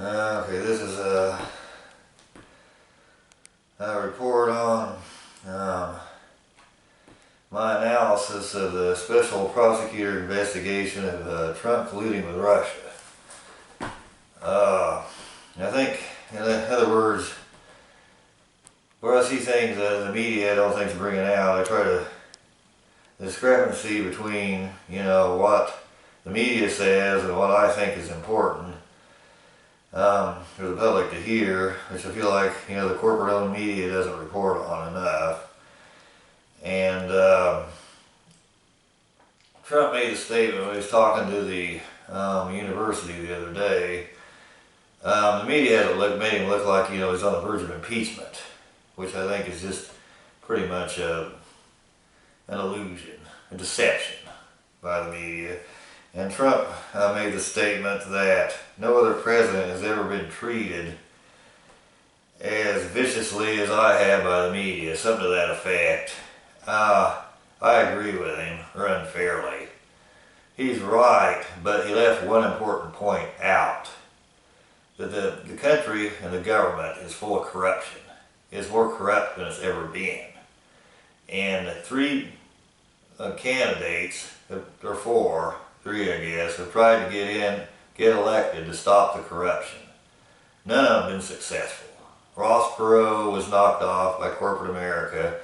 Okay, this is a report on my analysis of the special prosecutor investigation of Trump colluding with Russia. I think, in other words, where I see things that the media I don't think is bringing out, I try to, the discrepancy between, what the media says and what I think is important for the public to hear, which I feel like, the corporate-owned media doesn't report on enough. And Trump made a statement when he was talking to the university the other day. The media made him look like, he's on the verge of impeachment, which I think is just pretty much an illusion, a deception by the media. And Trump made the statement that no other president has ever been treated as viciously as I have by the media, something to that effect. I agree with him, or unfairly. He's right, but he left one important point out. That the country and the government is full of corruption. It's more corrupt than it's ever been. And three candidates, or four, three I guess, have tried to get elected to stop the corruption. None of them have been successful. Ross Perot was knocked off by corporate America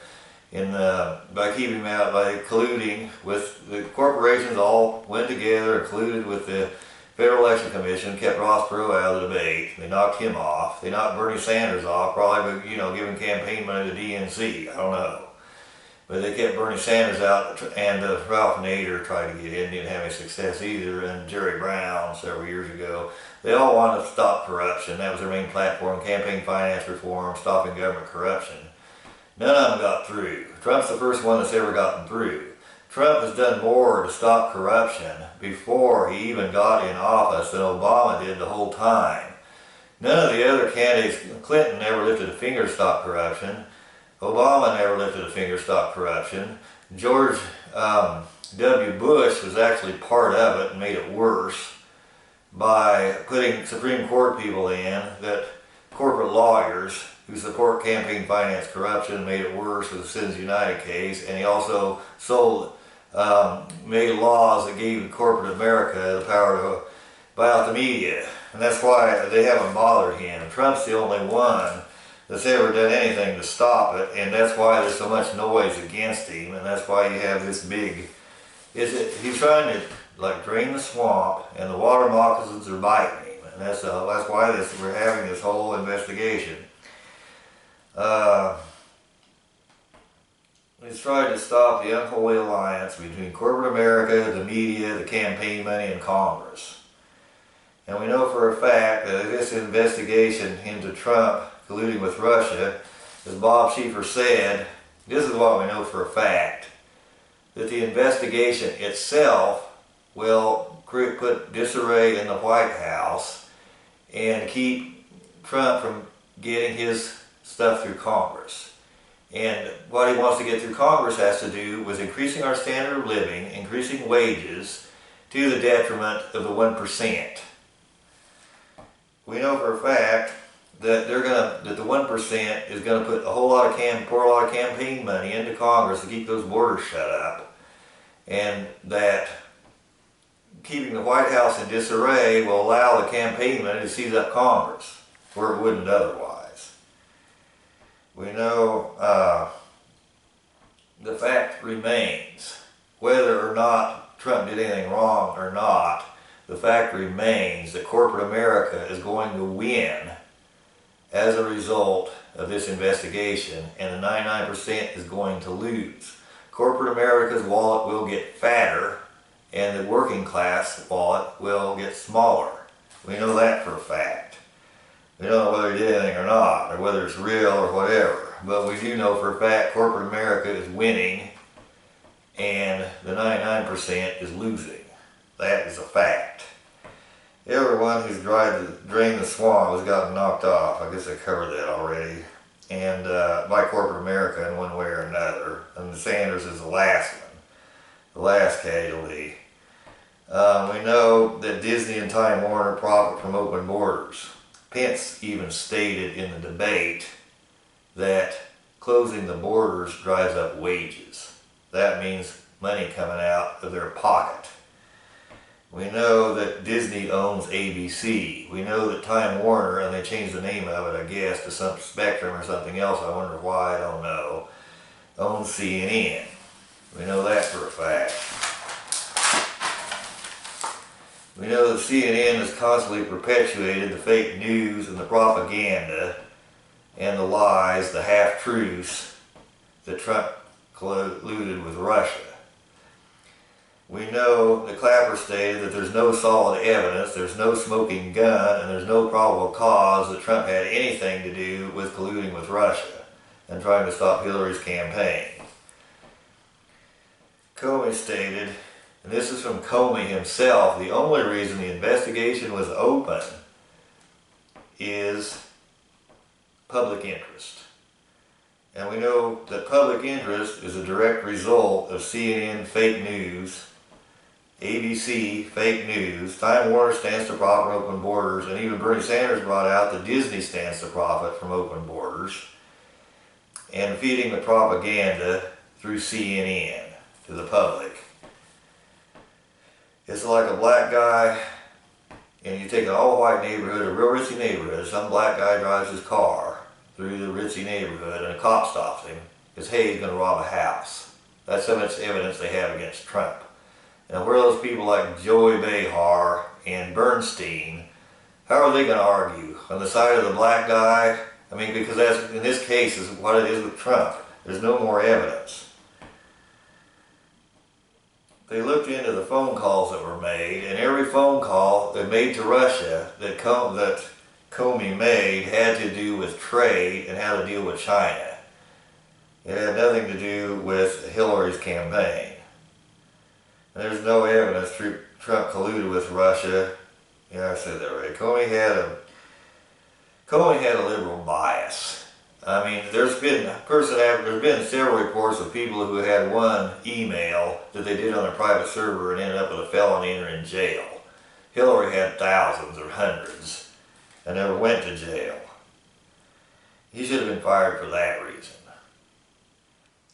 by keeping him out, by colluding with the corporations. All went together and colluded with the Federal Election Commission, kept Ross Perot out of the debate. They knocked him off. They knocked Bernie Sanders off, probably, giving campaign money to DNC. I don't know. But they kept Bernie Sanders out, and Ralph Nader tried to get in, didn't have any success either, and Jerry Brown several years ago. They all wanted to stop corruption. That was their main platform: campaign finance reform, stopping government corruption. None of them got through. Trump's the first one that's ever gotten through. Trump has done more to stop corruption before he even got in office than Obama did the whole time. None of the other candidates, Clinton never lifted a finger to stop corruption. Obama never lifted a finger to stop corruption. George W. Bush was actually part of it and made it worse by putting Supreme Court people in, that corporate lawyers who support campaign finance corruption, made it worse with the Citizens United case. And he also made laws that gave corporate America the power to buy out the media. And that's why they haven't bothered him. Trump's the only one that's ever done anything to stop it, and that's why there's so much noise against him, and that's why you have this big, he's trying to drain the swamp, and the water moccasins are biting him, and that's why we're having this whole investigation. He's trying to stop the unholy alliance between corporate America, the media, the campaign money, and Congress. And we know for a fact that this investigation into Trump colluding with Russia, as Bob Schieffer said, this is what we know for a fact, that the investigation itself will put disarray in the White House and keep Trump from getting his stuff through Congress. And what he wants to get through Congress has to do with increasing our standard of living, increasing wages, to the detriment of the 1%. We know for a fact that the 1% is going to put pour a lot of campaign money into Congress to keep those borders shut up, and that keeping the White House in disarray will allow the campaign money to seize up Congress where it wouldn't otherwise. We know the fact remains, whether or not Trump did anything wrong or not, the fact remains that corporate America is going to win as a result of this investigation, and the 99% is going to lose. Corporate America's wallet will get fatter, and the working class wallet will get smaller. We know that for a fact. We don't know whether he did anything or not, or whether it's real or whatever, but we do know for a fact corporate America is winning, and the 99% is losing. That is a fact. Everyone who's tried to drain the swamp has gotten knocked off. I guess I covered that already. And by corporate America in one way or another. And Sanders is the last one, the last casualty. We know that Disney and Time Warner profit from open borders. Pence even stated in the debate that closing the borders drives up wages. That means money coming out of their pocket. We know that Disney owns ABC. We know that Time Warner, and they changed the name of it, I guess, to some Spectrum or something else, I wonder why, I don't know, owns CNN. We know that for a fact. We know that CNN has constantly perpetuated the fake news and the propaganda and the lies, the half-truths that Trump colluded with Russia. We know that Clapper stated that there's no solid evidence, there's no smoking gun, and there's no probable cause that Trump had anything to do with colluding with Russia and trying to stop Hillary's campaign. Comey stated, and this is from Comey himself, the only reason the investigation was open is public interest. And we know that public interest is a direct result of CNN fake news, ABC fake news, Time Warner stands to profit from open borders, and even Bernie Sanders brought out that Disney stands to profit from open borders, and feeding the propaganda through CNN to the public. It's like a black guy, and you take an all-white neighborhood, a real ritzy neighborhood, some black guy drives his car through the ritzy neighborhood, and a cop stops him, because, hey, he's going to rob a house. That's how much evidence they have against Trump. Now, where are those people like Joey Behar and Bernstein, how are they going to argue? On the side of the black guy? I mean, because that's, in this case, is what it is with Trump. There's no more evidence. They looked into the phone calls that were made, and every phone call they made to Russia that Comey made had to do with trade and how to deal with China. It had nothing to do with Hillary's campaign. And there's no evidence Trump colluded with Russia. Yeah, I said that right. Comey had a liberal bias. I mean, there's been several reports of people who had one email that they did on a private server and ended up with a felony and are in jail. Hillary had thousands or hundreds and never went to jail. He should have been fired for that reason.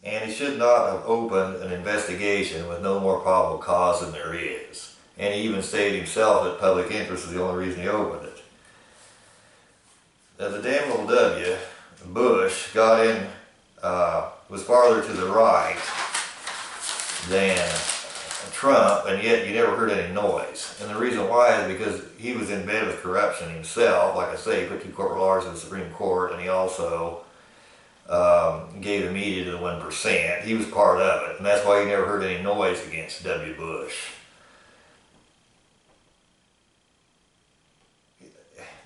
And he should not have opened an investigation with no more probable cause than there is. And he even stated himself that public interest is the only reason he opened it. Now, the damn old W. Bush got in, was farther to the right than Trump, and yet you never heard any noise. And the reason why is because he was in bed with corruption himself. Like I say, he put 2 corporate lawyers in the Supreme Court, and he also gave the media to the 1%. He was part of it, and that's why you never heard any noise against W. Bush.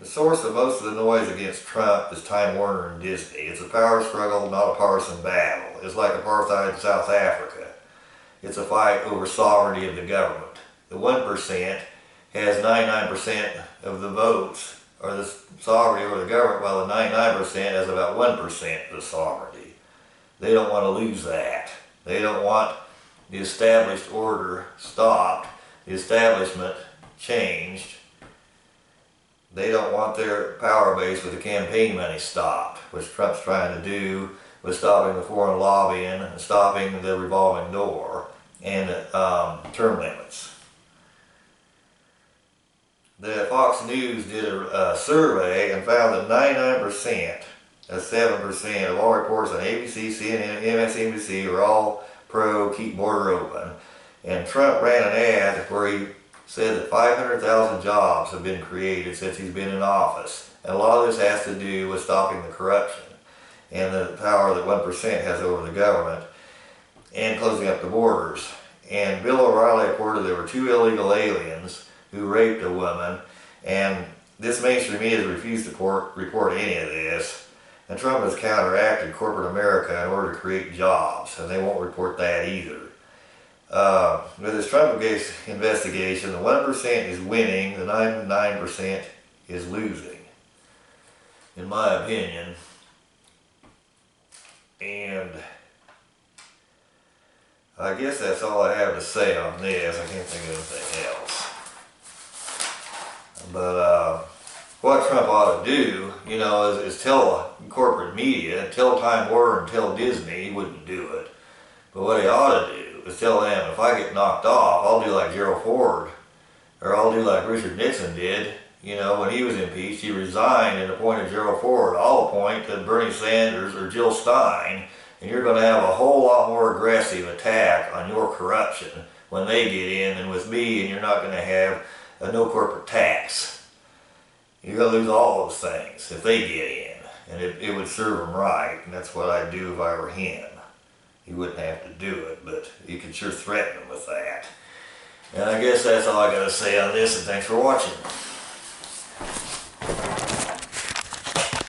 The source of most of the noise against Trump is Time Warner and Disney. It's a power struggle, not a partisan battle. It's like apartheid in South Africa. It's a fight over sovereignty of the government. The 1% has 99% of the votes, or the sovereignty over the government, while the 99% has about 1% of the sovereignty. They don't want to lose that. They don't want the established order stopped, the establishment changed. They don't want their power base with the campaign money stopped, which Trump's trying to do with stopping the foreign lobbying and stopping the revolving door and term limits. The Fox News did a survey and found that 99%, that's 7% of all reports on ABC, CNN, MSNBC are all pro keep border open. And Trump ran an ad where he said that 500,000 jobs have been created since he's been in office. And a lot of this has to do with stopping the corruption and the power that 1% has over the government and closing up the borders. And Bill O'Reilly reported there were 2 illegal aliens who raped a woman, and this mainstream media has refused to report any of this. And Trump has counteracted corporate America in order to create jobs, and they won't report that either. With this Trump investigation, the 1% is winning, the 99% is losing, in my opinion. And I guess that's all I have to say on this. I can't think of anything else. But what Trump ought to do, you know, is tell corporate media, tell Time Warner and tell Disney, he wouldn't do it. But what he ought to do is tell them, if I get knocked off, I'll do like Gerald Ford, or I'll do like Richard Nixon did. You know, when he was impeached, he resigned and appointed Gerald Ford. I'll appoint Bernie Sanders or Jill Stein, and you're going to have a whole lot more aggressive attack on your corruption when they get in than with me, and you're not going to have a no corporate tax. You're going to lose all those things if they get in, and it would serve them right, and that's what I'd do if I were him. He wouldn't have to do it, but you can sure threaten them with that. And I guess that's all I got to say on this, and thanks for watching.